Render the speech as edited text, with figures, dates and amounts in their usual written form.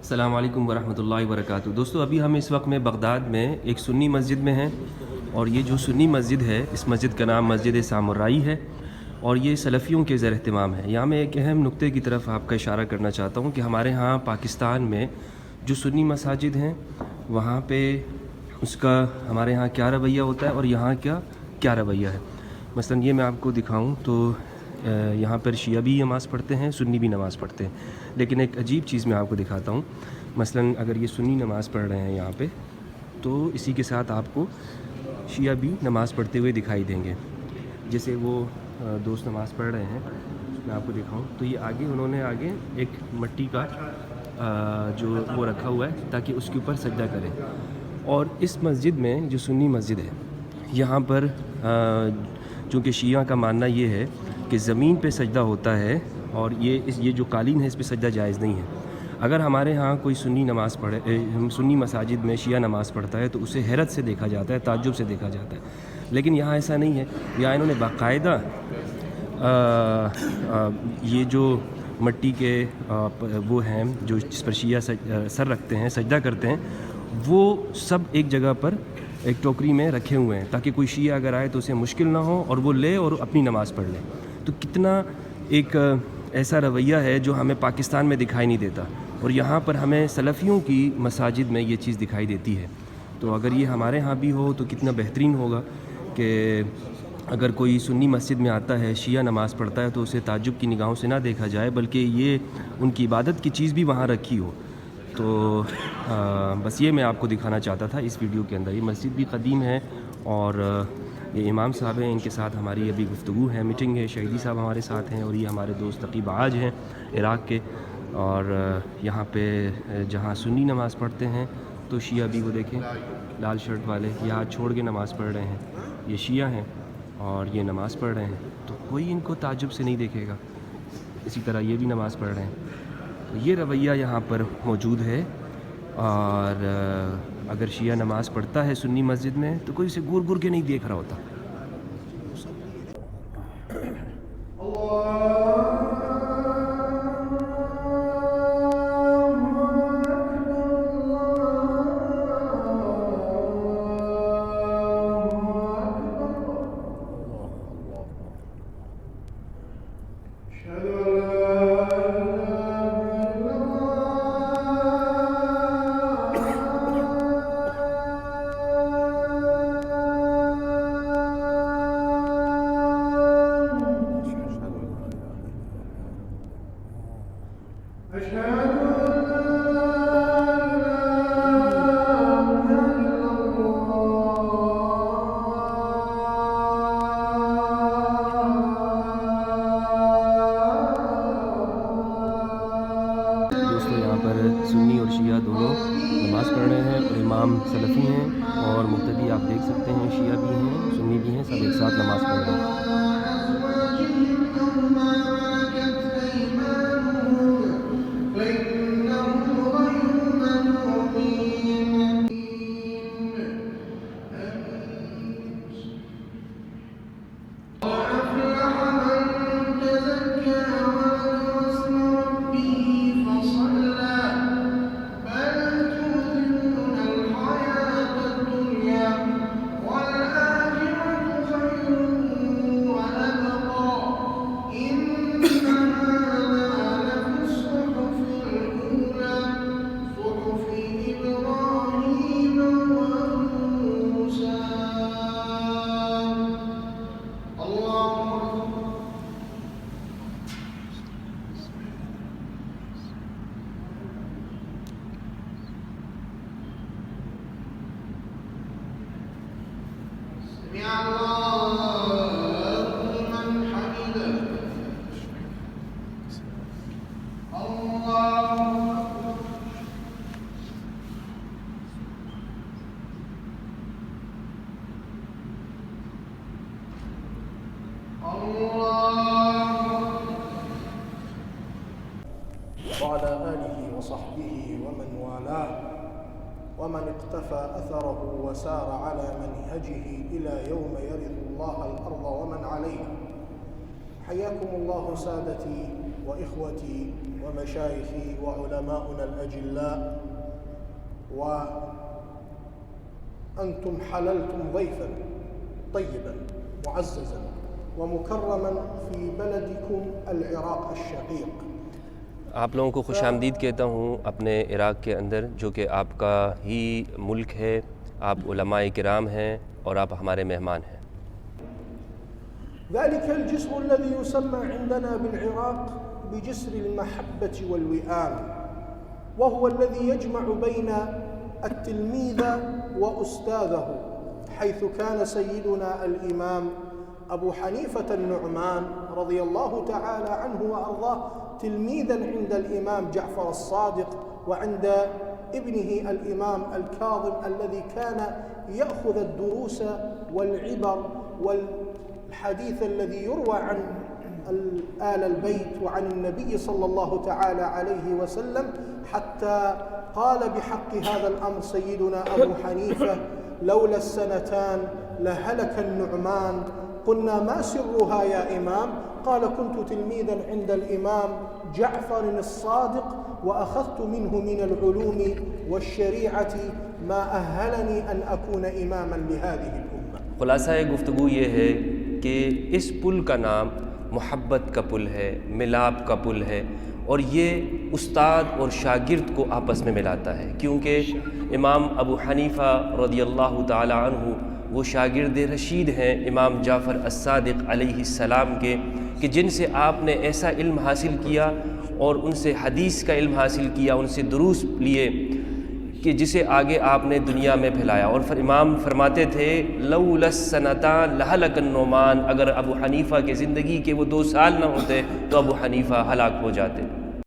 अस्सलाम वालेकुम वरहमतुल्लाहि वबरकातुहू। दोस्तों, अभी हम इस वक्त में बगदाद में एक सुन्नी मस्जिद में हैं और ये जो सुन्नी मस्जिद है, इस मस्जिद का नाम मस्जिद सामुराई है और ये सलफ़ियों के ज़र एहतमाम है। यहाँ मैं एक अहम नुक्ते की तरफ आपका इशारा करना चाहता हूँ कि हमारे यहाँ पाकिस्तान में जो सुन्नी मसाजिद हैं वहाँ पे उसका हमारे यहाँ क्या रवैया होता है और यहाँ क्या रवैया है। मसलन ये मैं आपको दिखाऊँ तो यहाँ पर शिया भी नमाज़ पढ़ते हैं, सुन्नी भी नमाज़ पढ़ते हैं। लेकिन एक अजीब चीज़ मैं आपको दिखाता हूँ। मसलन अगर ये सुन्नी नमाज़ पढ़ रहे हैं यहाँ पे, तो इसी के साथ आपको शिया भी नमाज़ पढ़ते हुए दिखाई देंगे। जैसे वो दोस्त नमाज़ पढ़ रहे हैं, मैं आपको दिखाऊँ तो ये आगे उन्होंने एक मिट्टी का जो वो रखा हुआ है ताकि उसके ऊपर सजदा करें। और इस मस्जिद में जो सुन्नी मस्जिद है, यहाँ पर चूँकि शिया का मानना ये है कि ज़मीन पे सजदा होता है और ये जो कालीन है इस पे सजदा जायज़ नहीं है। अगर हमारे यहाँ कोई सुन्नी नमाज़ पढ़े, सुन्नी मसाजिद में शिया नमाज़ पढ़ता है तो उसे हैरत से देखा जाता है, ताज्जुब से देखा जाता है। लेकिन यहाँ ऐसा नहीं है। यहाँ इन्होंने बाकायदा ये जो मिट्टी के वो हैं जो जिस पर शिया सर रखते हैं, सजदा करते हैं, वो सब एक जगह पर एक टोकरी में रखे हुए हैं ताकि कोई शिया अगर आए तो उसे मुश्किल ना हो और वो ले और अपनी नमाज़ पढ़ ले। तो कितना एक ऐसा रवैया है जो हमें पाकिस्तान में दिखाई नहीं देता और यहाँ पर हमें सलफ़ियों की मसाजिद में ये चीज़ दिखाई देती है। तो अगर ये हमारे यहाँ भी हो तो कितना बेहतरीन होगा कि अगर कोई सुन्नी मस्जिद में आता है, शिया नमाज़ पढ़ता है, तो उसे ताज्जुब की निगाहों से ना देखा जाए, बल्कि ये उनकी इबादत की चीज़ भी वहाँ रखी हो। तो बस ये मैं आपको दिखाना चाहता था इस वीडियो के अंदर। ये मस्जिद भी क़दीम है और ये इमाम साहब हैं, इनके साथ हमारी अभी गुफ्तगू है, मीटिंग है। शहीदी साहब हमारे साथ हैं और ये हमारे दोस्त तकीब आज हैं इराक़ के। और यहाँ पे जहाँ सुन्नी नमाज़ पढ़ते हैं तो शिया भी, वो देखें लाल शर्ट वाले, ये हाथ छोड़ के नमाज़ पढ़ रहे हैं, ये शिया हैं और ये नमाज़ पढ़ रहे हैं। तो कोई इनको ताज्जुब से नहीं देखेगा। इसी तरह ये भी नमाज़ पढ़ रहे हैं। तो ये रवैया यहाँ पर मौजूद है। और अगर शिया नमाज़ पढ़ता है सुन्नी मस्जिद में तो कोई उसे घूर घूर के नहीं देख रहा होता। सुन्नी और शिया दोनों नमाज़ पढ़ रहे हैं और इमाम सलफ़ी हैं और मुक्तदी आप देख सकते हैं, शिया भी हैं, सुन्नी भी हैं, सब एक साथ नमाज़ पढ़ रहे हैं। وعلى آله وصحبه ومن والاه ومن اقتفى أثره وسار على منهجه إلى يوم يرث الله الأرض ومن عليها. حياكم الله سادتي وإخوتي ومشايخي وعلماؤنا الأجلاء، وأنتم حللتم ضيفا طيبا معززا ومكرما في بلدكم العراق الشقيق. आप लोगों को खुशामदीद कहता हूँ अपने इराक़ के अंदर, जो कि आपका ही मुल्क है। आप उलमाए किराम हैं और आप हमारे मेहमान हैं। ذلك الجسر الذي يسمى عندنا بالعراق بجسر المحبة والوئام، وهو الذي يجمع بين التلميذ وأستاذه، حيث كان سيدنا الإمام أبو حنيفة النعمان رضي الله تعالى عنه وأرضاه تلميذا عند الإمام جعفر الصادق وعند ابنه الإمام الكاظم، الذي كان يأخذ الدروس والعبر والحديث الذي يروى عن آل البيت وعن النبي صلى الله تعالى عليه وسلم، حتى قال بحق هذا الأمر سيدنا أبو حنيفة: لولا السنتان لهلك النعمان. قلنا: ما سرها يا إمام؟ قال: كنت تلميذا عند الإمام جعفر الصادق وأخذت منه من العلوم والشريعة ما أهلني أن أكون إماما لهذه الأمة. खुलासा गुफ्तगू ये है कि इस पुल का नाम मोहब्बत का पुल है, मिलाप का पुल है, और ये उस्ताद और शागिर्द को आपस में मिलाता है, क्योंकि इमाम अबू हनीफ़ा रदियल्लाहु ताला अन्हु वो शागिर्द रशीद हैं इमाम जाफ़र अस्सादिक़ अलैहिस्सलाम के, कि जिनसे आपने ऐसा इल्म हासिल किया और उनसे हदीस का इल्म हासिल किया, उनसे दुरूस लिए, कि जिसे आगे आपने दुनिया में फैलाया। और फिर इमाम फरमाते थे: लौलस्सनतान लहलकन नोमान, अगर अबू हनीफ़ा के ज़िंदगी के वो 2 साल ना होते तो अबू हनीफ़ा हलाक हो जाते।